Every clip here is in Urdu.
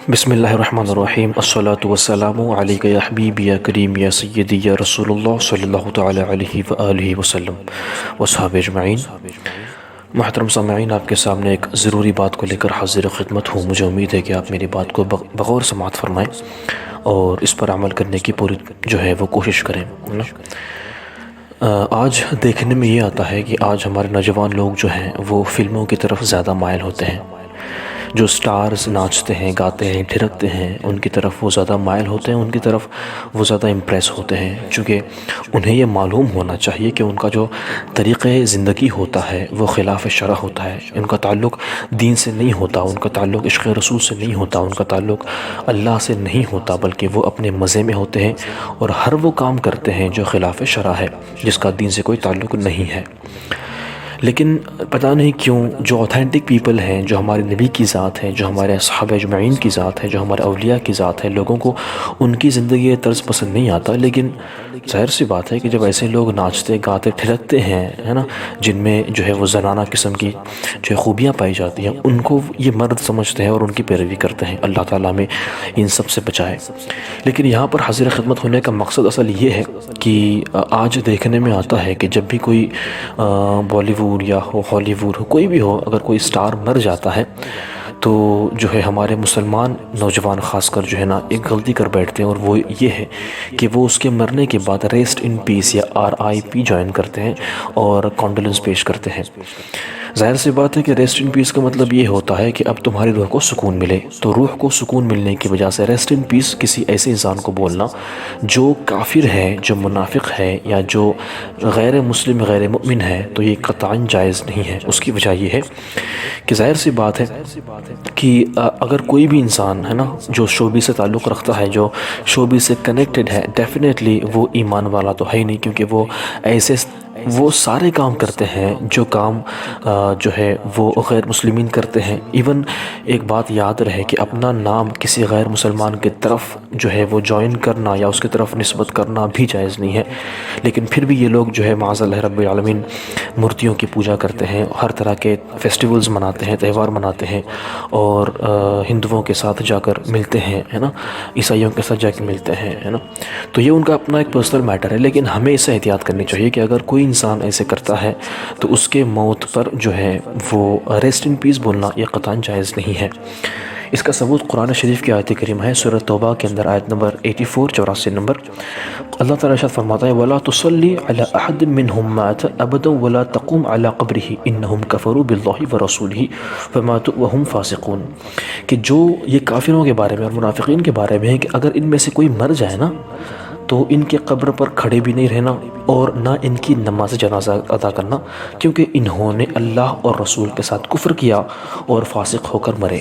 بسم اللہ الرحمن الرحیم الصلاۃ والسلام علیک یا حبیبی یا کریم یا سیدی یا رسول اللہ صلی اللہ تعالی علیہ وآلہ وسلم وصحابہ اجمعین۔ محترم سامعین، آپ کے سامنے ایک ضروری بات کو لے کر حاضر خدمت ہوں۔ مجھے امید ہے کہ آپ میری بات کو بغور سماعت فرمائیں اور اس پر عمل کرنے کی پوری جو ہے وہ کوشش کریں۔ آج دیکھنے میں یہ آتا ہے کہ آج ہمارے نوجوان لوگ جو ہیں وہ فلموں کی طرف زیادہ مائل ہوتے ہیں۔ جو سٹارز ناچتے ہیں، گاتے ہیں، ٹھرکتے ہیں، ان کی طرف وہ زیادہ مائل ہوتے ہیں، ان کی طرف وہ زیادہ امپریس ہوتے ہیں، چونکہ انہیں یہ معلوم ہونا چاہیے کہ ان کا جو طریقہ زندگی ہوتا ہے وہ خلاف شرع ہوتا ہے۔ ان کا تعلق دین سے نہیں ہوتا، ان کا تعلق عشق رسول سے نہیں ہوتا، ان کا تعلق اللہ سے نہیں ہوتا، بلکہ وہ اپنے مزے میں ہوتے ہیں اور ہر وہ کام کرتے ہیں جو خلاف شرع ہے، جس کا دین سے کوئی تعلق نہیں ہے۔ لیکن پتہ نہیں کیوں جو اوتھینٹک پیپل ہیں، جو ہمارے نبی کی ذات ہے، جو ہمارے صحابہ اجمعین کی ذات ہے، جو ہمارے اولیاء کی ذات ہے، لوگوں کو ان کی زندگی طرز پسند نہیں آتا۔ لیکن ظاہر سی بات ہے کہ جب ایسے لوگ ناچتے گاتے ٹھرکتے ہیں، ہے نا، جن میں جو ہے وہ زنانہ قسم کی جو خوبیاں پائی جاتی ہیں، ان کو یہ مرد سمجھتے ہیں اور ان کی پیروی کرتے ہیں۔ اللہ تعالیٰ میں ان سب سے بچائے۔ لیکن یہاں پر حاضر خدمت ہونے کا مقصد اصل یہ ہے کہ آج دیکھنے میں آتا ہے کہ جب بھی کوئی بالی ووڈ یا ہالی ووڈ ہو، کوئی بھی ہو، اگر کوئی سٹار مر جاتا ہے تو جو ہے ہمارے مسلمان نوجوان خاص کر جو ہے نا ایک غلطی کر بیٹھتے ہیں، اور وہ یہ ہے کہ وہ اس کے مرنے کے بعد ریسٹ ان پیس یا RIP جوائن کرتے ہیں اور کانڈولنس پیش کرتے ہیں۔ ظاہر سی بات ہے کہ ریسٹ ان پیس کا مطلب یہ ہوتا ہے کہ اب تمہاری روح کو سکون ملے، تو روح کو سکون ملنے کی وجہ سے ریسٹ ان پیس کسی ایسے انسان کو بولنا جو کافر ہے، جو منافق ہے، یا جو غیر مسلم غیر مؤمن ہے، تو یہ قطعاً جائز نہیں ہے۔ اس کی وجہ یہ ہے کہ ظاہر سی بات ہے کہ اگر کوئی بھی انسان ہے نا جو شعبے سے تعلق رکھتا ہے، جو شعبے سے کنیکٹڈ ہے، ڈیفینیٹلی وہ ایمان والا تو ہے ہی نہیں، کیونکہ وہ سارے کام کرتے ہیں جو کام جو ہے وہ غیر مسلمین کرتے ہیں۔ ایون ایک بات یاد رہے کہ اپنا نام کسی غیر مسلمان کی طرف جو ہے وہ جوائن کرنا یا اس کی طرف نسبت کرنا بھی جائز نہیں ہے، لیکن پھر بھی یہ لوگ جو ہے معاذ اللہ رب العالمین مورتیوں کی پوجا کرتے ہیں، ہر طرح کے فیسٹیولز مناتے ہیں، تہوار مناتے ہیں، اور ہندوؤں کے ساتھ جا کر ملتے ہیں، ہے نا، عیسائیوں کے ساتھ جا کے ملتے ہیں، ہے نا۔ تو یہ ان کا اپنا ایک پرسنل میٹر ہے، لیکن ہمیں اس سے احتیاط کرنی چاہیے کہ اگر کوئی انسان ایسے کرتا ہے تو اس کے موت پر جو ہے وہ ریسٹ ان پیس بولنا یہ قطعاً جائز نہیں ہے۔ اس کا ثبوت قرآن شریف کی آیت کریمہ ہے، سورۃ توبہ کے اندر آیت نمبر 84 نمبر۔ اللہ تعالیٰ ارشاد فرماتا ہے وَلَا تُصَلِّ عَلَىٰ أَحَدٍ مِّنْهُم مَّاتَ أَبَدًا وَلَا تَقُمْ عَلَىٰ قَبْرِهِ إِنَّهُمْ كَفَرُوا بِاللَّهِ وَرَسُولِهِ فَمَاتُوا وَهُمْ فَاسِقُونَ، کہ جو یہ کافروں کے بارے میں اور منافقین کے بارے میں ہے کہ اگر ان میں سے کوئی مر جائے نا تو ان کے قبر پر کھڑے بھی نہیں رہنا اور نہ ان کی نماز جنازہ ادا کرنا، کیونکہ انہوں نے اللہ اور رسول کے ساتھ کفر کیا اور فاسق ہو کر مرے۔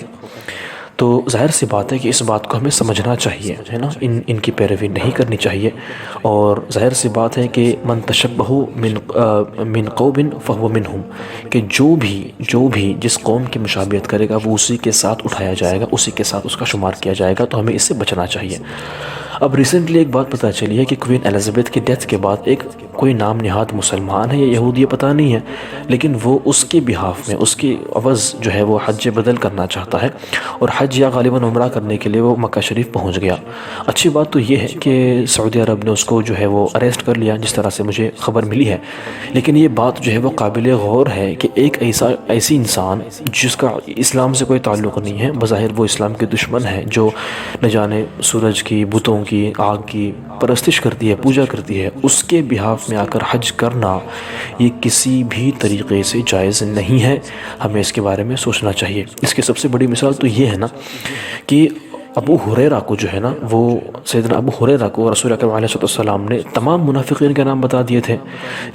تو ظاہر سی بات ہے کہ اس بات کو ہمیں سمجھنا چاہیے، ہے نا، ان کی پیروی نہیں کرنی چاہیے۔ اور ظاہر سی بات ہے کہ من تشبہ من قوم فہو منہم، کہ جو بھی جس قوم کی مشابہت کرے گا وہ اسی کے ساتھ اٹھایا جائے گا، اسی کے ساتھ اس کا شمار کیا جائے گا، تو ہمیں اس سے بچنا چاہیے۔ اب ریسنٹلی ایک بات پتہ چلی ہے کہ کوئین ایلزابتھ کی ڈیتھ کے بعد ایک کوئی نام نہاد مسلمان ہے یا یہودی پتہ نہیں ہے، لیکن وہ اس کے بہاف میں اس کی عوض جو ہے وہ حج بدل کرنا چاہتا ہے، اور حج یا غالباً عمرہ کرنے کے لیے وہ مکہ شریف پہنچ گیا۔ اچھی بات تو یہ ہے کہ سعودی عرب نے اس کو جو ہے وہ اریسٹ کر لیا، جس طرح سے مجھے خبر ملی ہے، لیکن یہ بات جو ہے وہ قابل غور ہے کہ ایک ایسی انسان جس کا اسلام سے کوئی تعلق نہیں ہے، بظاہر وہ اسلام کے دشمن ہے، جو نہ جانے سورج کی، بتوں کی، آگ کی پرستش کرتی ہے، پوجا کرتی ہے، اس کے بہاف میں آ کر حج کرنا یہ کسی بھی طریقے سے جائز نہیں ہے۔ ہمیں اس کے بارے میں سوچنا چاہیے۔ اس کی سب سے بڑی مثال تو یہ ہے نا کہ ابو ہریرہ کو جو ہے نا، وہ سیدنا ابو ہریرہ کو رسول اکرم علیہ السلام نے تمام منافقین کے نام بتا دیے تھے،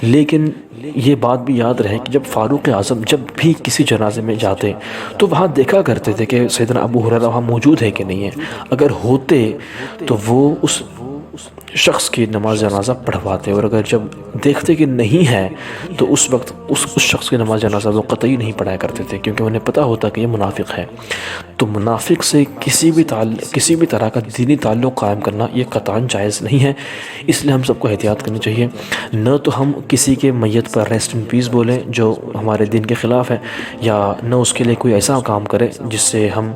لیکن یہ بات بھی یاد رہے کہ جب فاروق اعظم جب بھی کسی جنازے میں جاتے تو وہاں دیکھا کرتے تھے کہ سیدنا ابو ہریرہ وہاں موجود ہے کہ نہیں ہے، اگر ہوتے تو وہ اس شخص کی نماز جنازہ پڑھواتے، اور اگر جب دیکھتے کہ نہیں ہے تو اس وقت اس شخص کی نماز جنازہ وہ قطعی نہیں پڑھایا کرتے تھے، کیونکہ انہیں پتہ ہوتا کہ یہ منافق ہے۔ تو منافق سے کسی بھی طرح کا دینی تعلق قائم کرنا یہ قطعاً جائز نہیں ہے، اس لیے ہم سب کو احتیاط کرنی چاہیے۔ نہ تو ہم کسی کے میت پر ریسٹ ان پیس بولیں جو ہمارے دین کے خلاف ہے، یا نہ اس کے لیے کوئی ایسا کام کرے جسے ہم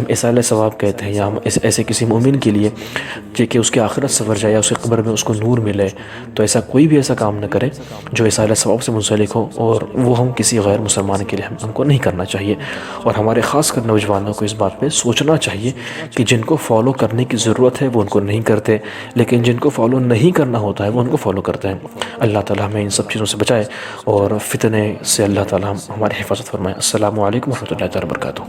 اصالہ ثواب کہتے ہیں، یا ہم ایسے کسی مومن کے لیے کہ اس کی آخرت سنور جائے یا اس کی قبر میں اس کو نور ملے، تو ایسا کوئی بھی ایسا کام نہ کرے جو اصالہ ثواب سے منسلک ہو، اور وہ ہم کسی غیر مسلمان کے لیے ہم کو نہیں کرنا چاہیے۔ اور ہمارے خاص کر نوجوانوں کو اس بات پہ سوچنا چاہیے کہ جن کو فالو کرنے کی ضرورت ہے وہ ان کو نہیں کرتے، لیکن جن کو فالو نہیں کرنا ہوتا ہے وہ ان کو فالو کرتے ہیں۔ اللہ تعالیٰ ہمیں ان سب چیزوں سے بچائے اور فتنے سے اللہ تعالیٰ ہماری حفاظت فرمائے۔ السلام علیکم ورحمۃ اللہ وبرکاتہ۔